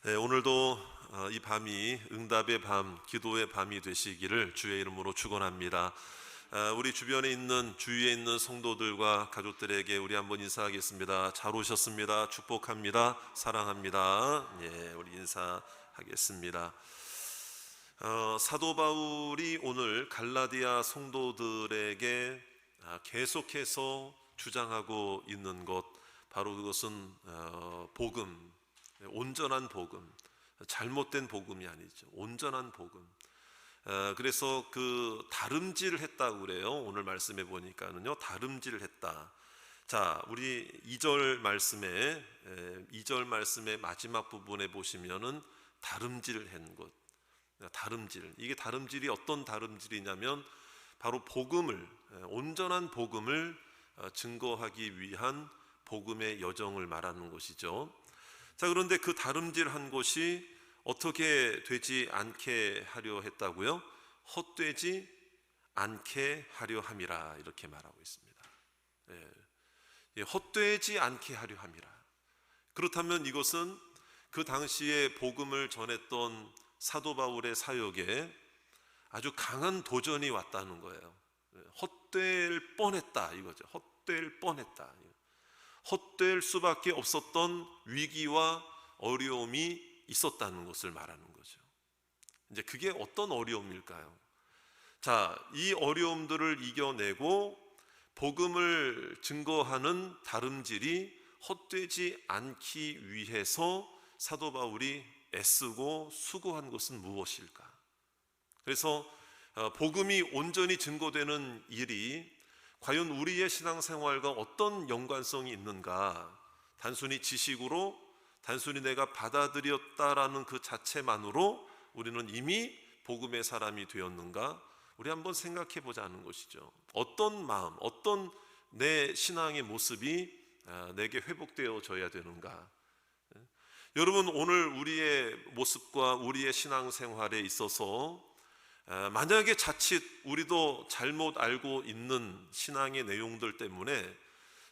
네, 오늘도 이 밤이 응답의 밤, 기도의 밤이 되시기를 주의 이름으로 축원합니다. 우리 주변에 있는 주위에 있는 성도들과 가족들에게 우리 한번 인사하겠습니다. 잘 오셨습니다. 축복합니다. 사랑합니다. 예, 우리 인사하겠습니다. 사도 바울이 오늘 갈라디아 성도들에게 계속해서 주장하고 있는 것, 바로 그것은 복음, 온전한 복음, 잘못된 복음이 아니죠. 온전한 복음. 그래서 그 다름질을 했다고 그래요. 오늘 말씀해 보니까는요, 다름질을 했다. 자, 우리 2절 말씀의 마지막 부분에 보시면은 다름질을 한 것. 다름질. 이게 다름질이 어떤 다름질이냐면 바로 복음을, 온전한 복음을 증거하기 위한 복음의 여정을 말하는 것이죠. 자, 그런데 그 다름질한 것이 어떻게 되지 않게 하려 했다고요? 헛되지 않게 하려 함이라, 이렇게 말하고 있습니다. 헛되지 않게 하려 함이라. 그렇다면 이것은 그 당시에 복음을 전했던 사도 바울의 사역에 아주 강한 도전이 왔다는 거예요. 헛될 뻔했다, 이거죠. 헛될 뻔했다. 헛될 수밖에 없었던 위기와 어려움이 있었다는 것을 말하는 거죠. 이제 그게 어떤 어려움일까요? 자, 이 어려움들을 이겨내고 복음을 증거하는 다름질이 헛되지 않기 위해서 사도 바울이 애쓰고 수고한 것은 무엇일까? 그래서 복음이 온전히 증거되는 일이 과연 우리의 신앙생활과 어떤 연관성이 있는가? 단순히 지식으로, 단순히 내가 받아들였다라는 그 자체만으로 우리는 이미 복음의 사람이 되었는가? 우리 한번 생각해 보자는 것이죠. 어떤 마음, 어떤 내 신앙의 모습이 내게 회복되어져야 되는가? 여러분, 오늘 우리의 모습과 우리의 신앙생활에 있어서 만약에 자칫 우리도 잘못 알고 있는 신앙의 내용들 때문에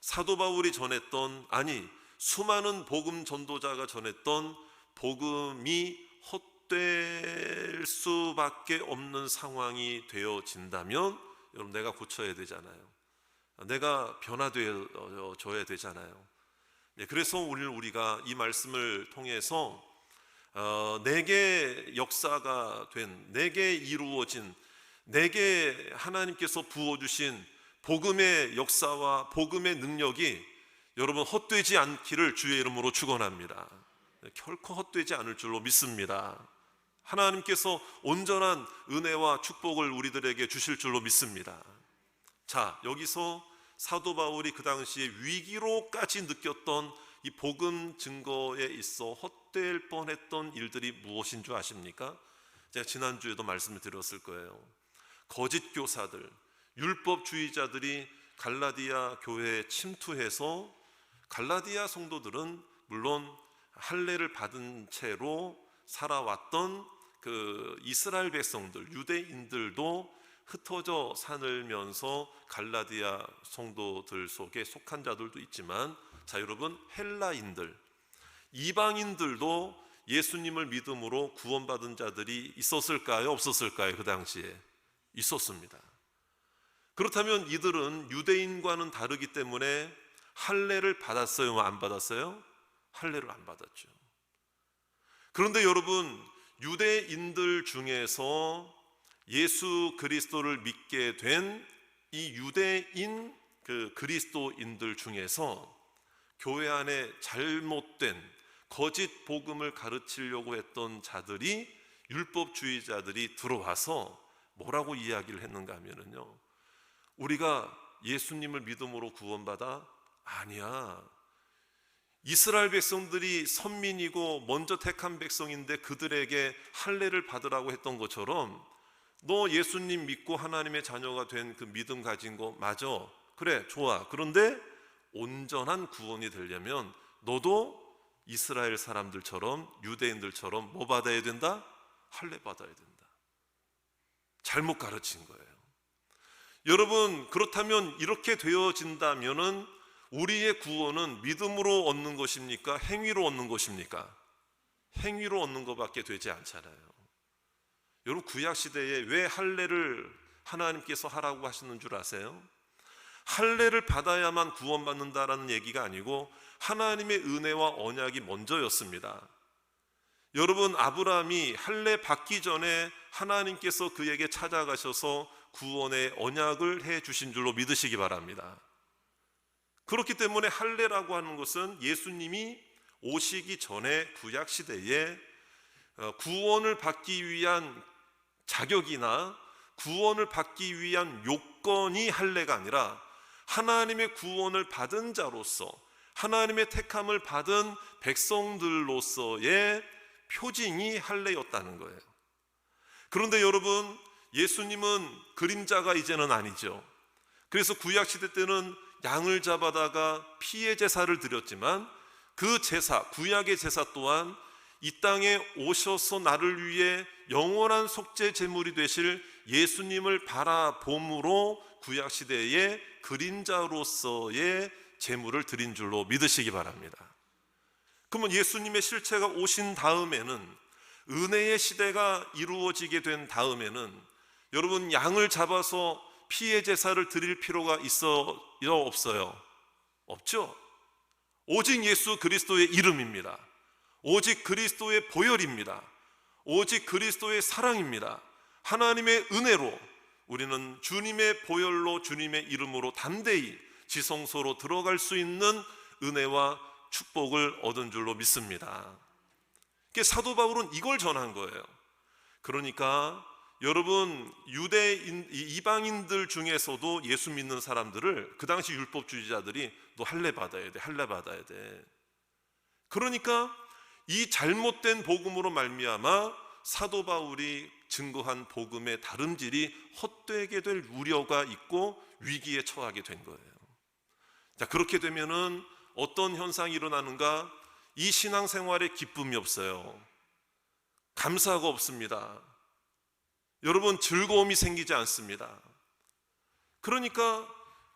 사도 바울이 전했던, 아니 수많은 복음 전도자가 전했던 복음이 헛될 수밖에 없는 상황이 되어진다면 여러분, 내가 고쳐야 되잖아요. 내가 변화되어져야 되잖아요. 그래서 오늘 우리가 이 말씀을 통해서 내게 역사가 된, 내게 이루어진, 내게 하나님께서 부어주신 복음의 역사와 복음의 능력이 여러분 헛되지 않기를 주의 이름으로 축원합니다. 결코 헛되지 않을 줄로 믿습니다. 하나님께서 온전한 은혜와 축복을 우리들에게 주실 줄로 믿습니다. 자, 여기서 사도 바울이 그 당시에 위기로까지 느꼈던 이 복음 증거에 있어 헛될 뻔했던 일들이 무엇인 줄 아십니까? 제가 지난주에도 말씀을 드렸을 거예요. 거짓 교사들, 율법주의자들이 갈라디아 교회에 침투해서 갈라디아 성도들은 물론 할례를 받은 채로 살아왔던 그 이스라엘 백성들, 유대인들도 흩어져 살면서 갈라디아 성도들 속에 속한 자들도 있지만, 자 여러분, 헬라인들, 이방인들도 예수님을 믿음으로 구원받은 자들이 있었을까요? 없었을까요? 그 당시에 있었습니다. 그렇다면 이들은 유대인과는 다르기 때문에 할례를 받았어요? 안 받았어요? 할례를 안 받았죠. 그런데 여러분, 유대인들 중에서 예수 그리스도를 믿게 된 이 유대인 그리스도인들 중에서 교회 안에 잘못된 거짓 복음을 가르치려고 했던 자들이, 율법주의자들이 들어와서 뭐라고 이야기를 했는가 하면요, 우리가 예수님을 믿음으로 구원받아? 아니야. 이스라엘 백성들이 선민이고 먼저 택한 백성인데 그들에게 할례를 받으라고 했던 것처럼 너 예수님 믿고 하나님의 자녀가 된 그 믿음 가진 거 맞아, 그래, 좋아. 그런데 온전한 구원이 되려면 너도 이스라엘 사람들처럼, 유대인들처럼 뭐 받아야 된다? 할례 받아야 된다. 잘못 가르친 거예요. 여러분, 그렇다면 이렇게 되어진다면은 우리의 구원은 믿음으로 얻는 것입니까? 행위로 얻는 것입니까? 행위로 얻는 것밖에 되지 않잖아요. 여러분, 구약 시대에 왜 할례를 하나님께서 하라고 하시는 줄 아세요? 할례를 받아야만 구원받는다라는 얘기가 아니고 하나님의 은혜와 언약이 먼저였습니다. 여러분, 아브라함이 할례 받기 전에 하나님께서 그에게 찾아가셔서 구원의 언약을 해 주신 줄로 믿으시기 바랍니다. 그렇기 때문에 할례라고 하는 것은 예수님이 오시기 전에 구약 시대에 구원을 받기 위한 자격이나 구원을 받기 위한 요건이 할례가 아니라 하나님의 구원을 받은 자로서, 하나님의 택함을 받은 백성들로서의 표징이 할례였다는 거예요. 그런데 여러분, 예수님은 그림자가 이제는 아니죠. 그래서 구약시대 때는 양을 잡아다가 피의 제사를 드렸지만 그 제사, 구약의 제사 또한 이 땅에 오셔서 나를 위해 영원한 속죄 제물이 되실 예수님을 바라봄으로 구약시대의 그림자로서의 제물을 드린 줄로 믿으시기 바랍니다. 그러면 예수님의 실체가 오신 다음에는, 은혜의 시대가 이루어지게 된 다음에는 여러분, 양을 잡아서 피의 제사를 드릴 필요가 있어요, 없어요? 없죠. 오직 예수 그리스도의 이름입니다. 오직 그리스도의 보혈입니다. 오직 그리스도의 사랑입니다. 하나님의 은혜로 우리는 주님의 보혈로, 주님의 이름으로 담대히 지성소로 들어갈 수 있는 은혜와 축복을 얻은 줄로 믿습니다. 사도 바울은 이걸 전한 거예요. 그러니까 여러분, 유대인, 이방인들 중에서도 예수 믿는 사람들을 그 당시 율법주의자들이 너 할례 받아야 돼, 할례 받아야 돼. 그러니까 이 잘못된 복음으로 말미암아 사도 바울이 증거한 복음의 다름질이 헛되게 될 우려가 있고 위기에 처하게 된 거예요. 자, 그렇게 되면은 어떤 현상이 일어나는가? 이 신앙생활에 기쁨이 없어요. 감사가 없습니다. 여러분, 즐거움이 생기지 않습니다. 그러니까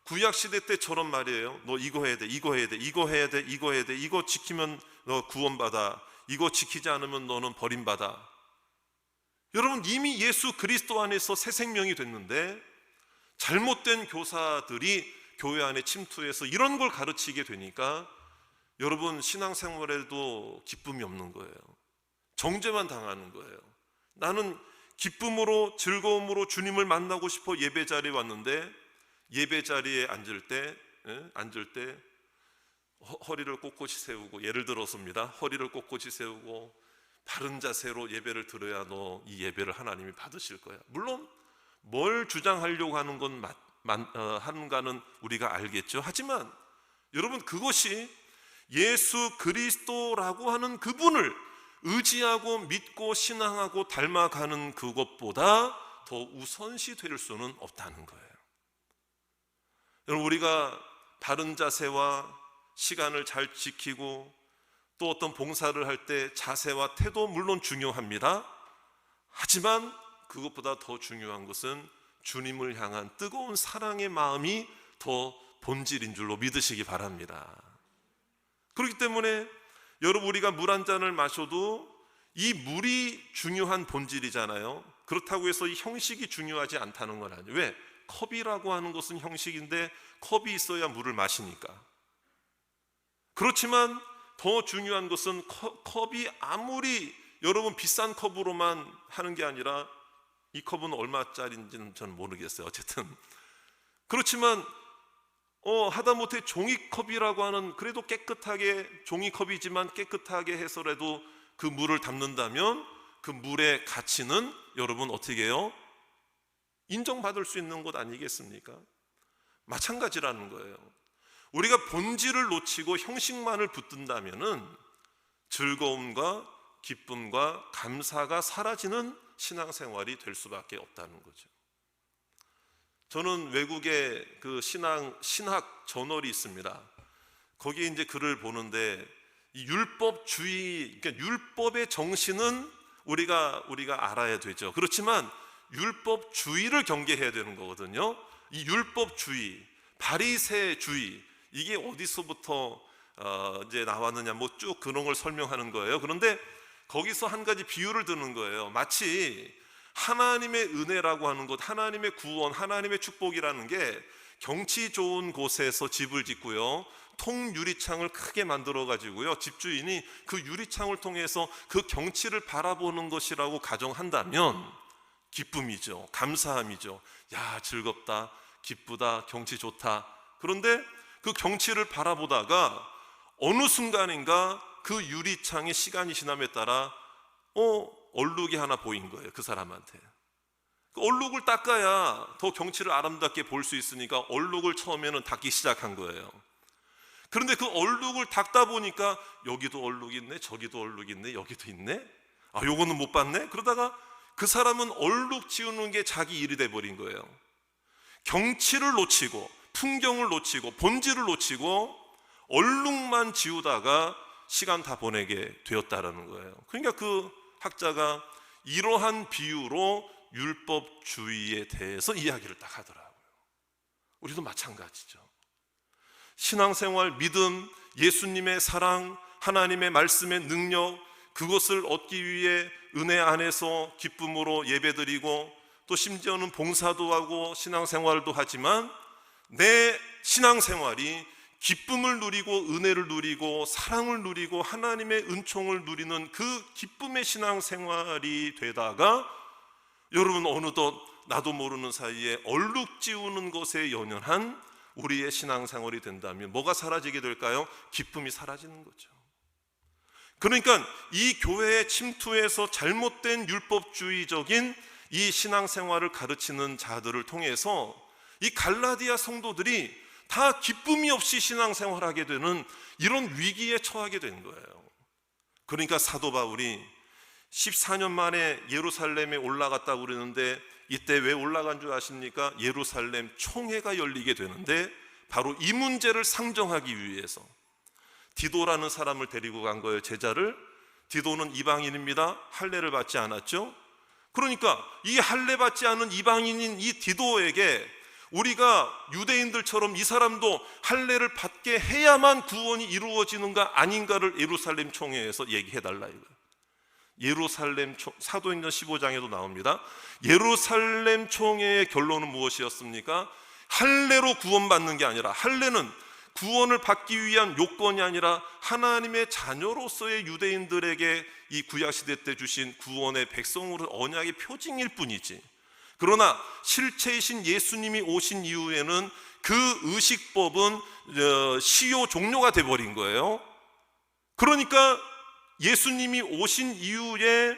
구약시대 때처럼 말이에요. 너 이거 해야 돼, 이거 해야 돼, 이거 해야 돼, 이거 해야 돼, 이거 지키면 너 구원받아, 이거 지키지 않으면 너는 버림받아. 여러분, 이미 예수 그리스도 안에서 새 생명이 됐는데 잘못된 교사들이 교회 안에 침투해서 이런 걸 가르치게 되니까 여러분, 신앙생활에도 기쁨이 없는 거예요. 정죄만 당하는 거예요. 나는 기쁨으로, 즐거움으로 주님을 만나고 싶어 예배 자리에 왔는데 예배 자리에 앉을 때 허리를 꼿꼿이 세우고, 예를 들어서입니다, 허리를 꼿꼿이 세우고 바른 자세로 예배를 드려야 너 이 예배를 하나님이 받으실 거야. 물론 뭘 주장하려고 하는 건 하는가는 우리가 알겠죠. 하지만 여러분, 그것이 예수 그리스도라고 하는 그분을 의지하고 믿고 신앙하고 닮아가는 그것보다 더 우선시 될 수는 없다는 거예요. 여러분, 우리가 바른 자세와 시간을 잘 지키고 또 어떤 봉사를 할 때 자세와 태도 물론 중요합니다. 하지만 그것보다 더 중요한 것은 주님을 향한 뜨거운 사랑의 마음이 더 본질인 줄로 믿으시기 바랍니다. 그렇기 때문에 여러분, 우리가 물 한 잔을 마셔도 이 물이 중요한 본질이잖아요. 그렇다고 해서 이 형식이 중요하지 않다는 건 아니에요. 왜? 컵이라고 하는 것은 형식인데 컵이 있어야 물을 마시니까. 그렇지만 더 중요한 것은 컵이 아무리 여러분 비싼 컵으로만 하는 게 아니라, 이 컵은 얼마짜리인지는 저는 모르겠어요. 어쨌든 그렇지만 하다못해 종이컵이라고 하는, 그래도 깨끗하게, 종이컵이지만 깨끗하게 해서라도 그 물을 담는다면 그 물의 가치는 여러분 어떻게 해요? 인정받을 수 있는 것 아니겠습니까? 마찬가지라는 거예요. 우리가 본질을 놓치고 형식만을 붙든다면은 즐거움과 기쁨과 감사가 사라지는 신앙생활이 될 수밖에 없다는 거죠. 저는 외국에 그 신학 저널이 있습니다. 거기에 이제 글을 보는데, 이 율법주의, 그러니까 율법의 정신은 우리가 알아야 되죠. 그렇지만 율법주의를 경계해야 되는 거거든요. 이 율법주의, 바리새주의, 이게 어디서부터 이제 나왔느냐, 뭐 쭉 그런 걸 설명하는 거예요. 그런데 거기서 한 가지 비유를 드는 거예요. 마치 하나님의 은혜라고 하는 것, 하나님의 구원, 하나님의 축복이라는 게 경치 좋은 곳에서 집을 짓고요, 통유리창을 크게 만들어 가지고요, 집주인이 그 유리창을 통해서 그 경치를 바라보는 것이라고 가정한다면 기쁨이죠. 감사함이죠. 야, 즐겁다, 기쁘다, 경치 좋다. 그런데 그 경치를 바라보다가 어느 순간인가 그 유리창에 시간이 지남에 따라 얼룩이 하나 보인 거예요, 그 사람한테. 그 얼룩을 닦아야 더 경치를 아름답게 볼 수 있으니까 얼룩을 처음에는 닦기 시작한 거예요. 그런데 그 얼룩을 닦다 보니까 여기도 얼룩이 있네, 저기도 얼룩이 있네, 여기도 있네, 요거는 못 봤네. 그러다가 그 사람은 얼룩 지우는 게 자기 일이 돼버린 거예요. 경치를 놓치고 풍경을 놓치고 본질을 놓치고 얼룩만 지우다가 시간 다 보내게 되었다라는 거예요. 그러니까 그 학자가 이러한 비유로 율법주의에 대해서 이야기를 딱 하더라고요. 우리도 마찬가지죠. 신앙생활, 믿음, 예수님의 사랑, 하나님의 말씀의 능력, 그것을 얻기 위해 은혜 안에서 기쁨으로 예배드리고 또 심지어는 봉사도 하고 신앙생활도 하지만 내 신앙생활이 기쁨을 누리고 은혜를 누리고 사랑을 누리고 하나님의 은총을 누리는 그 기쁨의 신앙생활이 되다가 여러분 어느덧 나도 모르는 사이에 얼룩 지우는 것에 연연한 우리의 신앙생활이 된다면 뭐가 사라지게 될까요? 기쁨이 사라지는 거죠. 그러니까 이 교회에 침투해서 잘못된 율법주의적인 이 신앙생활을 가르치는 자들을 통해서 이 갈라디아 성도들이 다 기쁨이 없이 신앙생활하게 되는 이런 위기에 처하게 된 거예요. 그러니까 사도 바울이 14년 만에 예루살렘에 올라갔다고 그러는데 이때 왜 올라간 줄 아십니까? 예루살렘 총회가 열리게 되는데 바로 이 문제를 상정하기 위해서 디도라는 사람을 데리고 간 거예요, 제자를. 디도는 이방인입니다. 할례를 받지 않았죠. 그러니까 이 할례 받지 않은 이방인인 이 디도에게 우리가 유대인들처럼 이 사람도 할례를 받게 해야만 구원이 이루어지는가 아닌가를 예루살렘 총회에서 얘기해달라 이거예요. 예루살렘 사도행전 15장에도 나옵니다. 예루살렘 총회의 결론은 무엇이었습니까? 할례로 구원받는 게 아니라, 할례는 구원을 받기 위한 요건이 아니라 하나님의 자녀로서의 유대인들에게 이 구약시대 때 주신 구원의 백성으로 언약의 표징일 뿐이지, 그러나 실체이신 예수님이 오신 이후에는 그 의식법은 시효 종료가 돼버린 거예요. 그러니까 예수님이 오신 이후에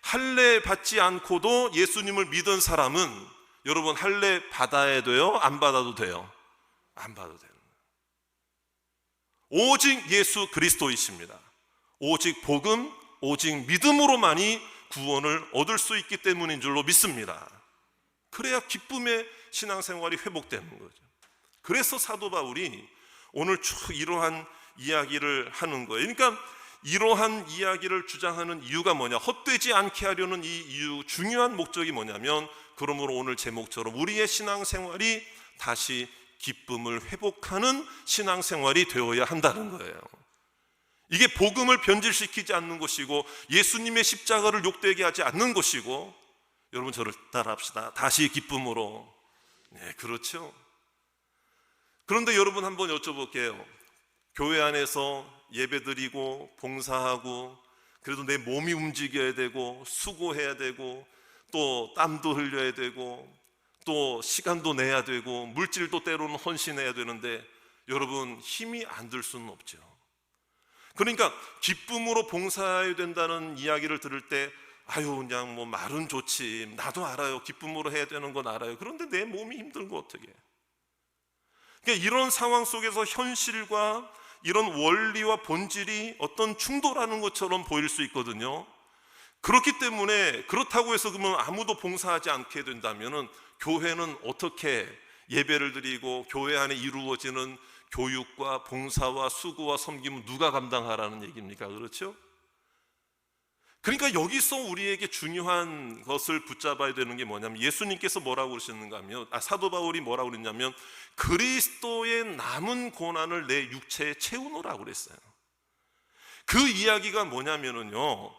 할례 받지 않고도 예수님을 믿은 사람은 여러분 할례 받아야 돼요? 안 받아도 돼요? 안 받아도 돼요. 오직 예수 그리스도이십니다. 오직 복음, 오직 믿음으로만이 구원을 얻을 수 있기 때문인 줄로 믿습니다. 그래야 기쁨의 신앙생활이 회복되는 거죠. 그래서 사도 바울이 오늘 쭉 이러한 이야기를 하는 거예요. 그러니까 이러한 이야기를 주장하는 이유가 뭐냐, 헛되지 않게 하려는 이 이유, 중요한 목적이 뭐냐면, 그러므로 오늘 제목처럼 우리의 신앙생활이 다시 기쁨을 회복하는 신앙생활이 되어야 한다는 거예요. 이게 복음을 변질시키지 않는 것이고 예수님의 십자가를 욕되게 하지 않는 것이고, 여러분 저를 따라합시다. 다시 기쁨으로. 네, 그렇죠. 그런데 여러분 한번 여쭤볼게요. 교회 안에서 예배드리고 봉사하고 그래도 내 몸이 움직여야 되고 수고해야 되고 또 땀도 흘려야 되고 또 시간도 내야 되고 물질도 때로는 헌신해야 되는데 여러분 힘이 안 들 수는 없죠. 그러니까 기쁨으로 봉사해야 된다는 이야기를 들을 때 그냥 뭐 말은 좋지, 나도 알아요, 기쁨으로 해야 되는 건 알아요. 그런데 내 몸이 힘든 거 어떻게? 그러니까 이런 상황 속에서 현실과 이런 원리와 본질이 어떤 충돌하는 것처럼 보일 수 있거든요. 그렇기 때문에 그렇다고 해서 그러면 아무도 봉사하지 않게 된다면은 교회는 어떻게 예배를 드리고 교회 안에 이루어지는 교육과 봉사와 수고와 섬김은 누가 감당하라는 얘기입니까? 그렇죠? 그러니까 여기서 우리에게 중요한 것을 붙잡아야 되는 게 뭐냐면, 예수님께서 뭐라고 그러시는가 하면, 사도 바울이 뭐라고 그랬냐면 그리스도의 남은 고난을 내 육체에 채우노라고 그랬어요. 그 이야기가 뭐냐면은요,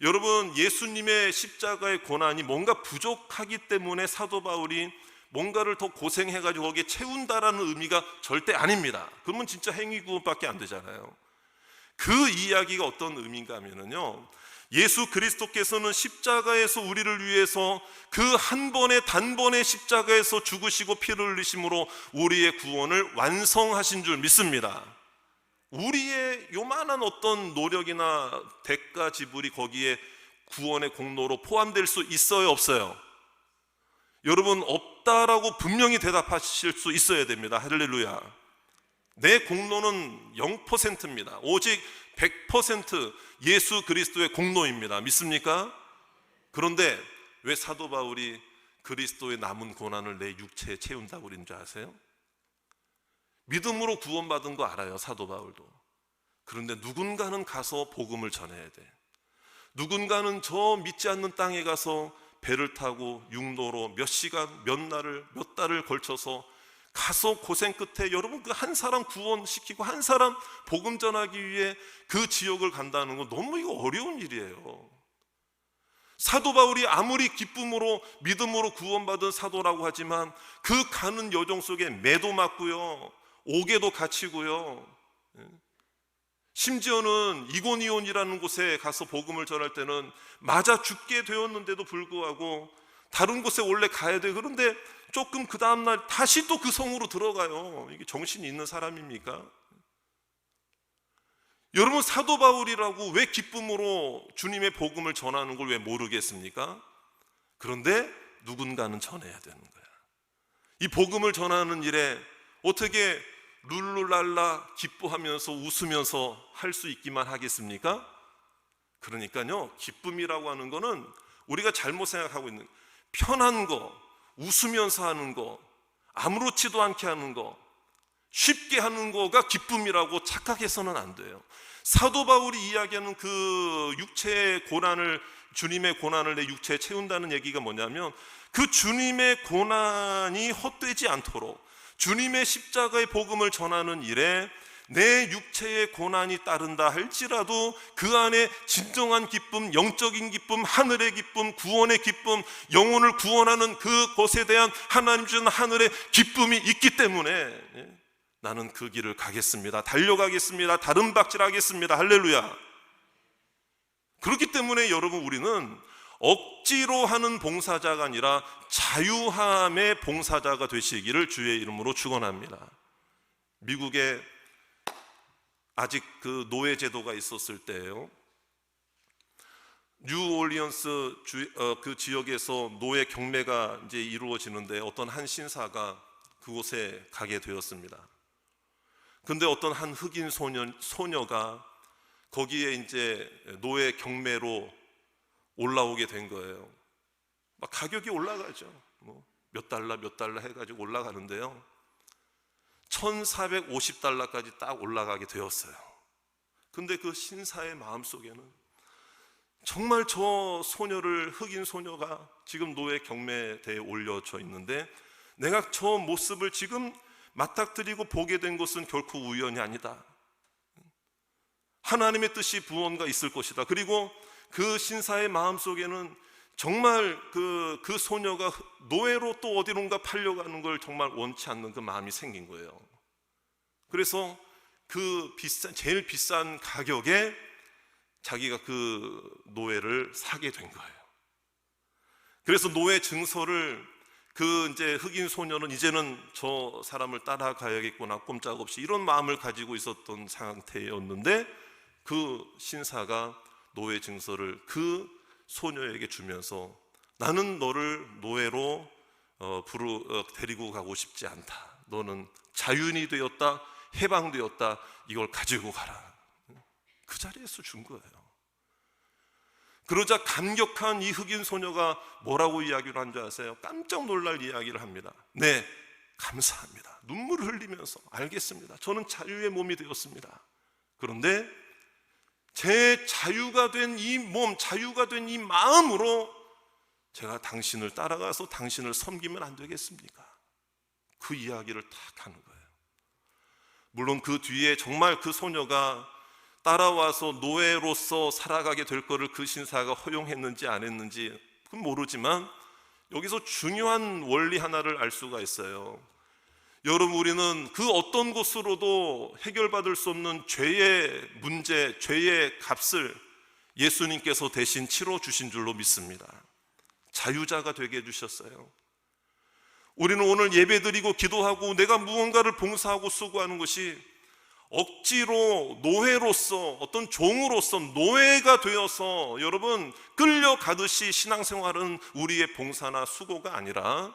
여러분, 예수님의 십자가의 고난이 뭔가 부족하기 때문에 사도 바울이 뭔가를 더 고생해가지고 거기에 채운다라는 의미가 절대 아닙니다. 그러면 진짜 행위구원밖에 안 되잖아요. 그 이야기가 어떤 의미인가 하면요, 예수 그리스도께서는 십자가에서 우리를 위해서 그 한 번의 단번의 십자가에서 죽으시고 피를 흘리심으로 우리의 구원을 완성하신 줄 믿습니다. 우리의 요만한 어떤 노력이나 대가 지불이 거기에 구원의 공로로 포함될 수 있어요, 없어요? 여러분, 없다라고 분명히 대답하실 수 있어야 됩니다. 할렐루야. 내 공로는 0%입니다. 오직 100% 예수 그리스도의 공로입니다. 믿습니까? 그런데 왜 사도 바울이 그리스도의 남은 고난을 내 육체에 채운다고 그런 줄 아세요? 믿음으로 구원받은 거 알아요, 사도 바울도. 그런데 누군가는 가서 복음을 전해야 돼. 누군가는 저 믿지 않는 땅에 가서 배를 타고 육로로 몇 시간, 몇 달을 걸쳐서 가서 고생 끝에 여러분 그 한 사람 구원시키고 한 사람 복음 전하기 위해 그 지역을 간다는 건 너무 이거 어려운 일이에요. 사도 바울이 아무리 기쁨으로 믿음으로 구원받은 사도라고 하지만 그 가는 여정 속에 매도 맞고요, 옥에도 갇히고요, 심지어는 이고니온이라는 곳에 가서 복음을 전할 때는 맞아 죽게 되었는데도 불구하고 다른 곳에 원래 가야 돼. 그런데 조금 그 다음날 다시 또 그 성으로 들어가요. 이게 정신이 있는 사람입니까? 여러분, 사도 바울이라고 왜 기쁨으로 주님의 복음을 전하는 걸 왜 모르겠습니까? 그런데 누군가는 전해야 되는 거야. 이 복음을 전하는 일에 어떻게 룰루랄라 기뻐하면서 웃으면서 할 수 있기만 하겠습니까? 그러니까요, 기쁨이라고 하는 거는 우리가 잘못 생각하고 있는 편한 거, 웃으면서 하는 거, 아무렇지도 않게 하는 거, 쉽게 하는 거가 기쁨이라고 착각해서는 안 돼요. 사도 바울이 이야기하는 그 육체의 고난을, 주님의 고난을 내 육체에 채운다는 얘기가 뭐냐면 그 주님의 고난이 헛되지 않도록 주님의 십자가의 복음을 전하는 일에 내 육체의 고난이 따른다 할지라도 그 안에 진정한 기쁨, 영적인 기쁨, 하늘의 기쁨, 구원의 기쁨, 영혼을 구원하는 그것에 대한 하나님 주신 하늘의 기쁨이 있기 때문에 나는 그 길을 가겠습니다. 달려가겠습니다. 다른 박질하겠습니다. 할렐루야. 그렇기 때문에 여러분, 우리는 억지로 하는 봉사자가 아니라 자유함의 봉사자가 되시기를 주의 이름으로 축원합니다. 미국에 아직 그 노예 제도가 있었을 때예요. 뉴올리언스 그 지역에서 노예 경매가 이제 이루어지는데 어떤 한 신사가 그곳에 가게 되었습니다. 근데 어떤 한 흑인 소녀가 거기에 이제 노예 경매로 올라오게 된 거예요. 막 가격이 올라가죠. 뭐 몇 달러 해가지고 올라가는데요, 1450달러까지 딱 올라가게 되었어요. 근데 그 신사의 마음속에는 정말 저 소녀를, 흑인 소녀가 지금 노예 경매대에 올려져 있는데 내가 저 모습을 지금 맞닥뜨리고 보게 된 것은 결코 우연이 아니다. 하나님의 뜻이 무언가 있을 것이다. 그리고 그 신사의 마음속에는 정말 그 소녀가 노예로 또 어디론가 팔려가는 걸 정말 원치 않는 그 마음이 생긴 거예요. 그래서 그 제일 비싼 가격에 자기가 그 노예를 사게 된 거예요. 그래서 노예 증서를 그 이제 흑인 소녀는 이제는 저 사람을 따라가야겠구나 꼼짝없이 이런 마음을 가지고 있었던 상태였는데 그 신사가 노예 증서를 그 소녀에게 주면서 나는 너를 노예로 데리고 가고 싶지 않다. 너는 자유인이 되었다, 해방되었다. 이걸 가지고 가라. 그 자리에서 준 거예요. 그러자 감격한 이 흑인 소녀가 뭐라고 이야기를 한 줄 아세요? 깜짝 놀랄 이야기를 합니다. 네, 감사합니다. 눈물을 흘리면서 알겠습니다. 저는 자유의 몸이 되었습니다. 그런데 제 자유가 된 이 몸, 자유가 된 이 마음으로 제가 당신을 따라가서 당신을 섬기면 안 되겠습니까? 그 이야기를 딱 하는 거예요. 물론 그 뒤에 정말 그 소녀가 따라와서 노예로서 살아가게 될 거를 그 신사가 허용했는지 안 했는지 그건 모르지만 여기서 중요한 원리 하나를 알 수가 있어요. 여러분, 우리는 그 어떤 것으로도 해결받을 수 없는 죄의 문제, 죄의 값을 예수님께서 대신 치러 주신 줄로 믿습니다. 자유자가 되게 해주셨어요. 우리는 오늘 예배드리고 기도하고 내가 무언가를 봉사하고 수고하는 것이 억지로 노예로서, 어떤 종으로서 노예가 되어서 여러분 끌려가듯이 신앙생활은 우리의 봉사나 수고가 아니라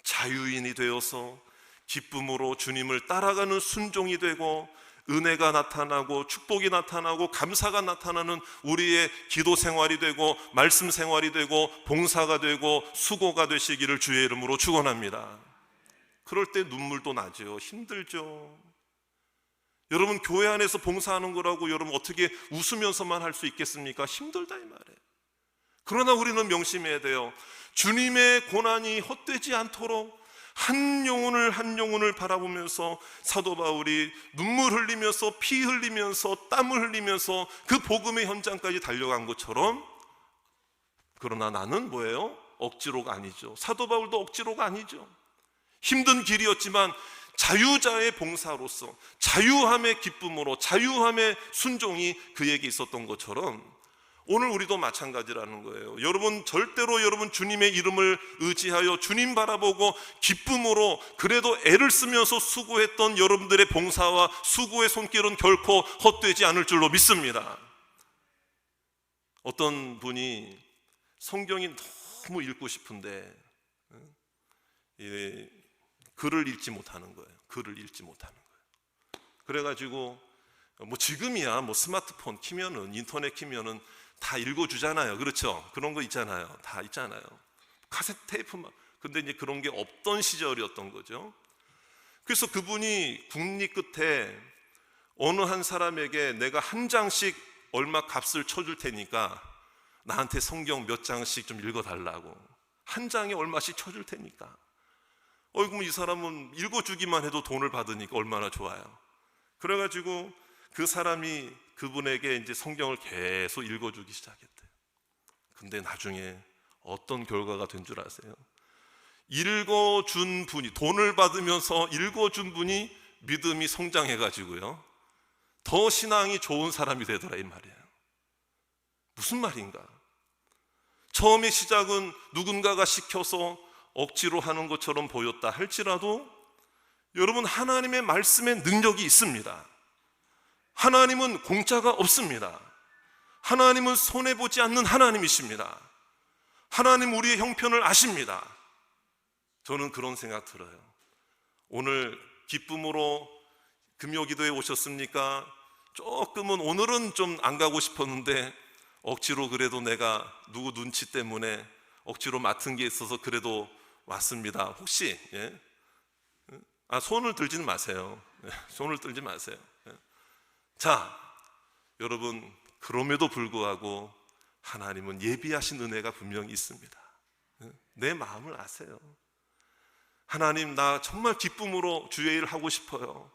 자유인이 되어서 기쁨으로 주님을 따라가는 순종이 되고 은혜가 나타나고 축복이 나타나고 감사가 나타나는 우리의 기도 생활이 되고 말씀 생활이 되고 봉사가 되고 수고가 되시기를 주의 이름으로 축원합니다. 그럴 때 눈물도 나죠. 힘들죠. 여러분, 교회 안에서 봉사하는 거라고 여러분 어떻게 웃으면서만 할 수 있겠습니까? 힘들다 이 말이에요. 그러나 우리는 명심해야 돼요. 주님의 고난이 헛되지 않도록 한 영혼을 바라보면서 사도 바울이 눈물 흘리면서 피 흘리면서 땀을 흘리면서 그 복음의 현장까지 달려간 것처럼, 그러나 나는 뭐예요? 억지로가 아니죠. 사도 바울도 억지로가 아니죠. 힘든 길이었지만 자유자의 봉사로서 자유함의 기쁨으로 자유함의 순종이 그에게 있었던 것처럼 오늘 우리도 마찬가지라는 거예요. 여러분, 절대로 여러분 주님의 이름을 의지하여 주님 바라보고 기쁨으로 그래도 애를 쓰면서 수고했던 여러분들의 봉사와 수고의 손길은 결코 헛되지 않을 줄로 믿습니다. 어떤 분이 성경이 너무 읽고 싶은데 글을 읽지 못하는 거예요. 글을 읽지 못하는 거예요. 그래가지고 뭐 지금이야 뭐 스마트폰 키면은, 인터넷 키면은 다 읽어주잖아요. 그렇죠? 그런 거 있잖아요. 다 있잖아요. 카세트 테이프만. 근데 이제 그런 게 없던 시절이었던 거죠. 그래서 그분이 국리 끝에 어느 한 사람에게 내가 한 장씩 얼마 값을 쳐줄 테니까 나한테 성경 몇 장씩 좀 읽어달라고, 한 장에 얼마씩 쳐줄 테니까. 그럼 이 사람은 읽어주기만 해도 돈을 받으니까 얼마나 좋아요. 그래가지고 그 사람이 그분에게 이제 성경을 계속 읽어주기 시작했대요. 근데 나중에 어떤 결과가 된 줄 아세요? 읽어준 분이, 돈을 받으면서 읽어준 분이 믿음이 성장해가지고요, 더 신앙이 좋은 사람이 되더라 이 말이에요. 무슨 말인가? 처음에 시작은 누군가가 시켜서 억지로 하는 것처럼 보였다 할지라도 여러분, 하나님의 말씀에 능력이 있습니다. 하나님은 공짜가 없습니다. 하나님은 손해보지 않는 하나님이십니다. 하나님 우리의 형편을 아십니다. 저는 그런 생각 들어요. 오늘 기쁨으로 금요기도에 오셨습니까? 조금은 오늘은 좀 안 가고 싶었는데 억지로 그래도 내가 누구 눈치 때문에 억지로 맡은 게 있어서 그래도 왔습니다. 혹시 손을 들지는 마세요. 손을 들지 마세요. 자, 여러분, 그럼에도 불구하고 하나님은 예비하신 은혜가 분명히 있습니다. 내 마음을 아세요. 하나님, 나 정말 기쁨으로 주의 일을 하고 싶어요.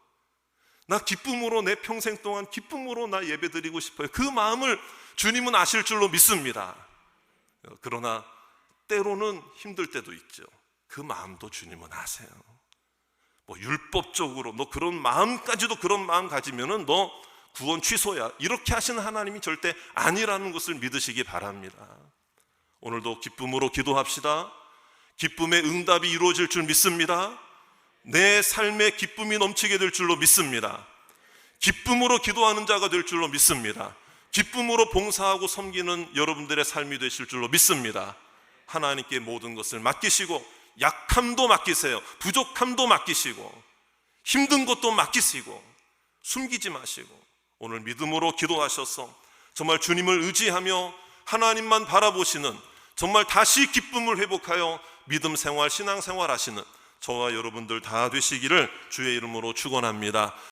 나 기쁨으로 내 평생 동안 기쁨으로 나 예배드리고 싶어요. 그 마음을 주님은 아실 줄로 믿습니다. 그러나 때로는 힘들 때도 있죠. 그 마음도 주님은 아세요. 뭐 율법적으로 너 그런 마음까지도 그런 마음 가지면은 너 구원 취소야, 이렇게 하시는 하나님이 절대 아니라는 것을 믿으시기 바랍니다. 오늘도 기쁨으로 기도합시다. 기쁨의 응답이 이루어질 줄 믿습니다. 내 삶에 기쁨이 넘치게 될 줄로 믿습니다. 기쁨으로 기도하는 자가 될 줄로 믿습니다. 기쁨으로 봉사하고 섬기는 여러분들의 삶이 되실 줄로 믿습니다. 하나님께 모든 것을 맡기시고, 약함도 맡기세요. 부족함도 맡기시고, 힘든 것도 맡기시고, 숨기지 마시고 오늘 믿음으로 기도하셔서 정말 주님을 의지하며 하나님만 바라보시는, 정말 다시 기쁨을 회복하여 믿음 생활, 신앙 생활 하시는 저와 여러분들 다 되시기를 주의 이름으로 축원합니다.